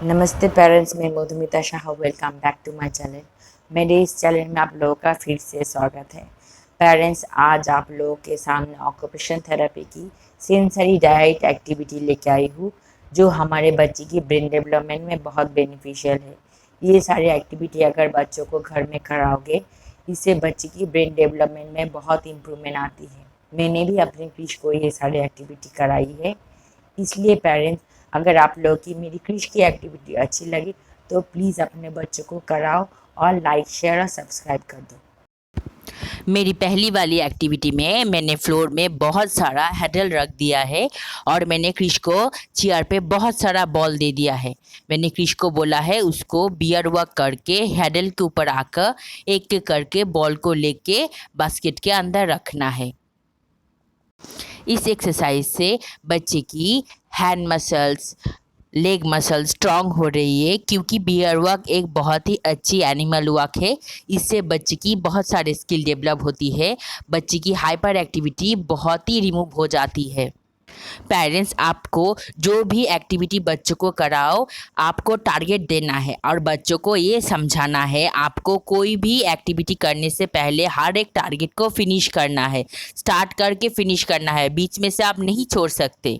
नमस्ते पेरेंट्स, मैं Madhumita Shah. Welcome back to my channel. मेरे इस चैनल में आप लोगों का फिर से स्वागत है। पेरेंट्स, आज आप लोगों के सामने ऑक्यूपेशन थेरेपी की सेंसरी डाइट एक्टिविटी लेके आई हूँ, जो हमारे बच्चे की ब्रेन डेवलपमेंट में बहुत बेनिफिशियल है। ये सारी एक्टिविटी अगर बच्चों को घर में कराओगे, इससे बच्चे की ब्रेन डेवलपमेंट में बहुत इम्प्रूवमेंट आती है। मैंने भी अपने क्रिश को ये सारी एक्टिविटी कराई है। इसलिए पेरेंट्स, अगर आप लोग की मेरी क्रिश की एक्टिविटी अच्छी लगी तो प्लीज़ अपने बच्चों को कराओ और लाइक, शेयर और सब्सक्राइब कर दो। मेरी पहली वाली एक्टिविटी में मैंने फ्लोर में बहुत सारा हैडल रख दिया है और मैंने क्रिश को चेयर पे बहुत सारा बॉल दे दिया है। मैंने क्रिश को बोला है उसको बियर वर्क करके हैडल के ऊपर आकर एक एक करके बॉल को लेके बास्केट के अंदर रखना है। इस एक्सरसाइज से बच्चे की hand muscles, leg muscle strong हो रही है, क्योंकि बियर वर्क एक बहुत ही अच्छी एनिमल वर्क है। इससे बच्चे की बहुत सारे स्किल डेवलप होती है, बच्चे की हाइपर एक्टिविटी बहुत ही रिमूव हो जाती है। पेरेंट्स, आपको जो भी एक्टिविटी बच्चों को कराओ, आपको टारगेट देना है और बच्चों को ये समझाना है आपको कोई भी एक्टिविटी करने से पहले हर एक टारगेट को फिनिश करना है, स्टार्ट करके फिनिश करना है, बीच में से आप नहीं छोड़ सकते।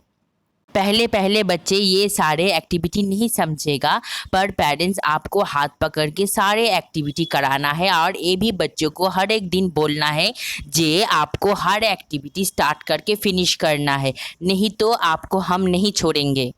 पहले पहले बच्चे ये सारे एक्टिविटी नहीं समझेगा, पर पेरेंट्स आपको हाथ पकड़ के सारे एक्टिविटी कराना है और ये भी बच्चों को हर एक दिन बोलना है जे आपको हर एक्टिविटी स्टार्ट करके फिनिश करना है, नहीं तो आपको हम नहीं छोड़ेंगे।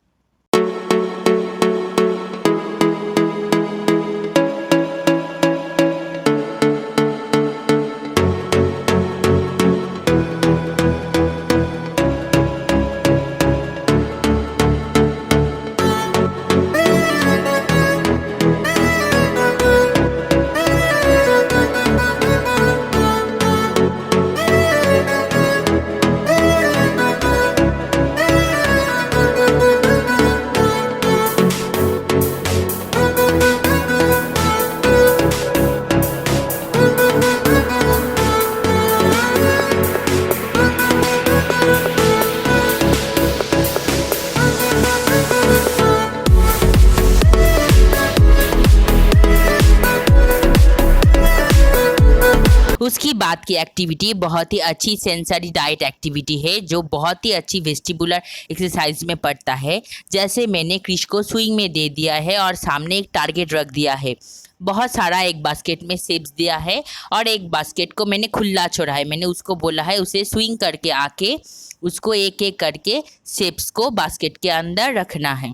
उसकी बाद की एक्टिविटी बहुत ही अच्छी सेंसरी डाइट एक्टिविटी है, जो बहुत ही अच्छी वेस्टिबुलर एक्सरसाइज में पड़ता है। जैसे मैंने क्रिश को स्विंग में दे दिया है और सामने एक टारगेट रख दिया है, बहुत सारा एक बास्केट में शेप्स दिया है और एक बास्केट को मैंने खुला छोड़ा है। मैंने उसको बोला है उसे स्विंग करके आके उसको एक एक करके शेप्स को बास्केट के अंदर रखना है।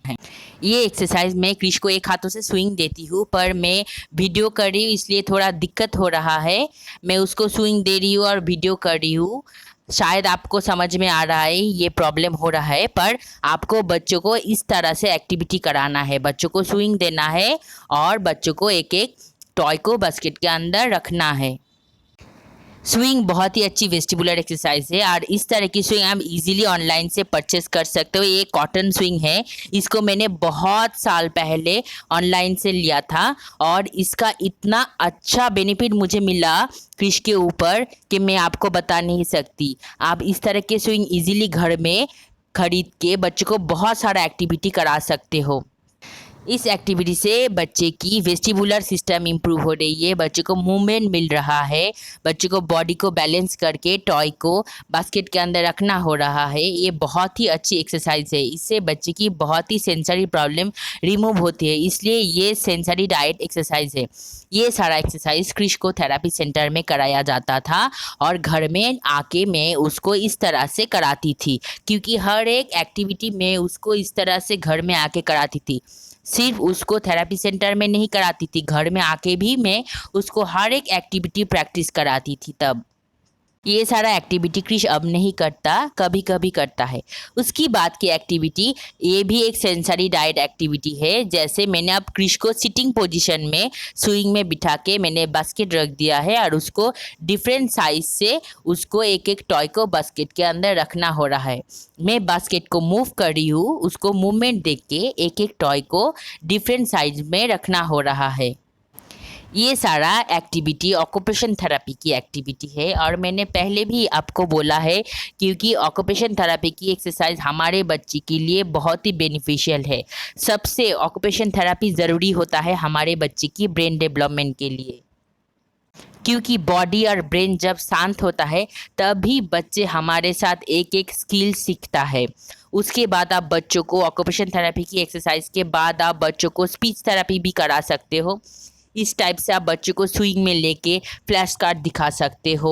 ये एक्सरसाइज मैं क्रिश को एक हाथों से स्विंग देती हूँ, पर मैं वीडियो कर रही हूँ इसलिए थोड़ा दिक्कत हो रहा है। मैं उसको स्विंग दे रही हूँ और वीडियो कर रही हूँ। शायद आपको समझ में आ रहा है ये प्रॉब्लम हो रहा है, पर आपको बच्चों को इस तरह से एक्टिविटी कराना है। बच्चों को स्विंग देना है और बच्चों को एक एक टॉय को बास्केट के अंदर रखना है। स्विंग बहुत ही अच्छी वेस्टिबुलर एक्सरसाइज है और इस तरह की स्विंग आप इजीली ऑनलाइन से परचेस कर सकते हो। ये कॉटन स्विंग है, इसको मैंने बहुत साल पहले ऑनलाइन से लिया था और इसका इतना अच्छा बेनिफिट मुझे मिला फिश के ऊपर कि मैं आपको बता नहीं सकती। आप इस तरह के स्विंग इजीली घर में खरीद के बच्चों को बहुत सारा एक्टिविटी करा सकते हो। इस एक्टिविटी से बच्चे की वेस्टिबुलर सिस्टम इम्प्रूव हो रही है, बच्चे को मूवमेंट मिल रहा है, बच्चे को बॉडी को बैलेंस करके टॉय को बास्केट के अंदर रखना हो रहा है। ये बहुत ही अच्छी एक्सरसाइज है, इससे बच्चे की बहुत ही सेंसरी प्रॉब्लम रिमूव होती है, इसलिए ये सेंसरी डाइट एक्सरसाइज है। ये सारा एक्सरसाइज क्रिश को थेरापी सेंटर में कराया जाता था और घर में आके मैं उसको इस तरह से कराती थी, क्योंकि हर एक एक्टिविटी मैं उसको इस तरह से घर में आके कराती थी। सिर्फ उसको थेरापी सेंटर में नहीं कराती थी, घर में आके भी मैं उसको हर एक एक्टिविटी प्रैक्टिस कराती थी। तब ये सारा एक्टिविटी क्रिश अब नहीं करता, कभी कभी करता है। उसकी बाद की एक्टिविटी ये भी एक सेंसरी डाइट एक्टिविटी है। जैसे मैंने अब क्रिश को सिटिंग पोजीशन में स्विंग में बिठा के मैंने बास्केट रख दिया है और उसको डिफरेंट साइज से उसको एक एक टॉय को बास्केट के अंदर रखना हो रहा है। मैं बास्केट को मूव कर रही हूँ, उसको मूवमेंट देख के एक एक टॉय को डिफरेंट साइज में रखना हो रहा है। ये सारा एक्टिविटी ऑक्यूपेशन थेरेपी की एक्टिविटी है और मैंने पहले भी आपको बोला है क्योंकि ऑक्यूपेशन थेरेपी की एक्सरसाइज हमारे बच्चे के लिए बहुत ही बेनिफिशियल है। सबसे ऑक्यूपेशन थेरेपी ज़रूरी होता है हमारे बच्चे की ब्रेन डेवलपमेंट के लिए, क्योंकि बॉडी और ब्रेन जब शांत होता है तभी बच्चे हमारे साथ एक एक स्किल सीखता है। उसके बाद आप बच्चों को ऑक्यूपेशन थेरेपी की एक्सरसाइज के बाद आप बच्चों को स्पीच थेरेपी भी करा सकते हो। इस टाइप से आप बच्चों को स्विंग में लेके फ्लैश कार्ड दिखा सकते हो।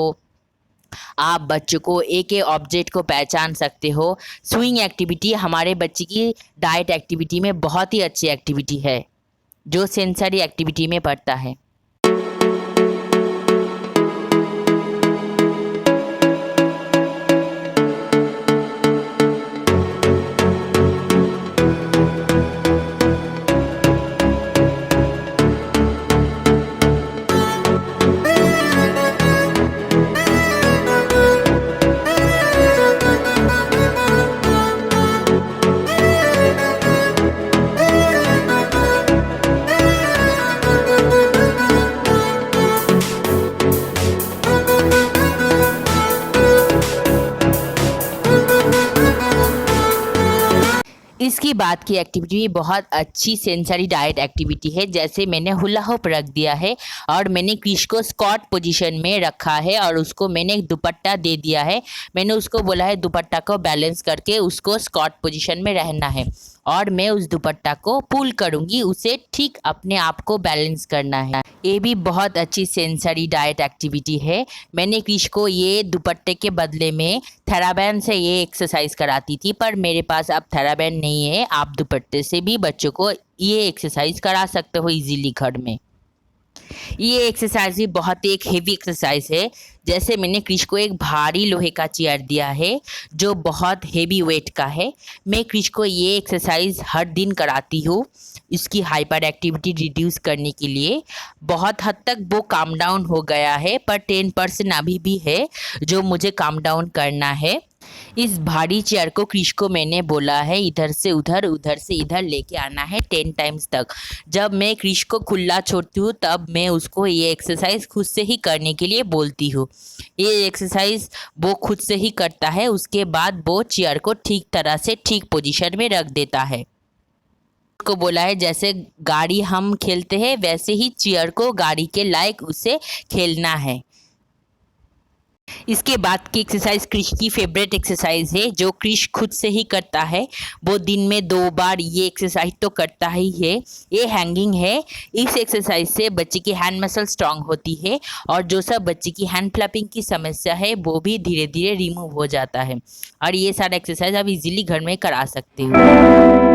आप बच्चों को एक एक ऑब्जेक्ट को पहचान सकते हो। स्विंग एक्टिविटी हमारे बच्चे की डाइट एक्टिविटी में बहुत ही अच्छी एक्टिविटी है जो सेंसरी एक्टिविटी में पड़ता है। इसकी बाद की एक्टिविटी भी बहुत अच्छी सेंसरी डाइट एक्टिविटी है। जैसे मैंने हुला हुप रख दिया है और मैंने क्रिश को स्क्वाट पोजीशन में रखा है और उसको मैंने एक दुपट्टा दे दिया है। मैंने उसको बोला है दुपट्टा को बैलेंस करके उसको स्क्वाट पोजीशन में रहना है और मैं उस दुपट्टा को पुल करूँगी, उसे ठीक अपने आप को बैलेंस करना है। ये भी बहुत अच्छी सेंसरी डाइट एक्टिविटी है। मैंने क्रिश को ये दुपट्टे के बदले में थेराबैंड से ये एक्सरसाइज कराती थी, पर मेरे पास अब थेराबैंड नहीं है। आप दुपट्टे से भी बच्चों को ये एक्सरसाइज करा सकते हो इजीली घर में। ये एक्सरसाइज भी बहुत एक हेवी एक्सरसाइज है। जैसे मैंने क्रिश को एक भारी लोहे का चेयर दिया है जो बहुत हेवी वेट का है। मैं क्रिश को ये एक्सरसाइज हर दिन कराती हूँ इसकी हाइपर एक्टिविटी रिड्यूस करने के लिए। बहुत हद तक वो काम डाउन हो गया है, पर 10% अभी भी है जो मुझे काम डाउन करना है। इस भारी चेयर को क्रिश को मैंने बोला है इधर से उधर, उधर से इधर लेके आना है 10 टाइम्स तक। जब मैं क्रिश को खुला छोड़ती हूँ तब मैं उसको ये एक्सरसाइज खुद से ही करने के लिए बोलती हूँ। ये एक्सरसाइज वो खुद से ही करता है। उसके बाद वो चेयर को ठीक तरह से ठीक पोजीशन में रख देता है। को बोला है जैसे गाड़ी हम खेलते हैं वैसे ही चेयर को गाड़ी के लायक उसे खेलना है। इसके बाद की एक्सरसाइज क्रिश की फेवरेट एक्सरसाइज है जो क्रिश खुद से ही करता है। वो दिन में 2 बार ये एक्सरसाइज तो करता ही है। ये हैंगिंग है। इस एक्सरसाइज से बच्चे की हैंड मसल स्ट्रांग होती है और जो सब बच्चे की हैंड फ्लैपिंग की समस्या है वो भी धीरे धीरे रिमूव हो जाता है। और ये सारा एक्सरसाइज आप इजीली घर में करा सकते हो।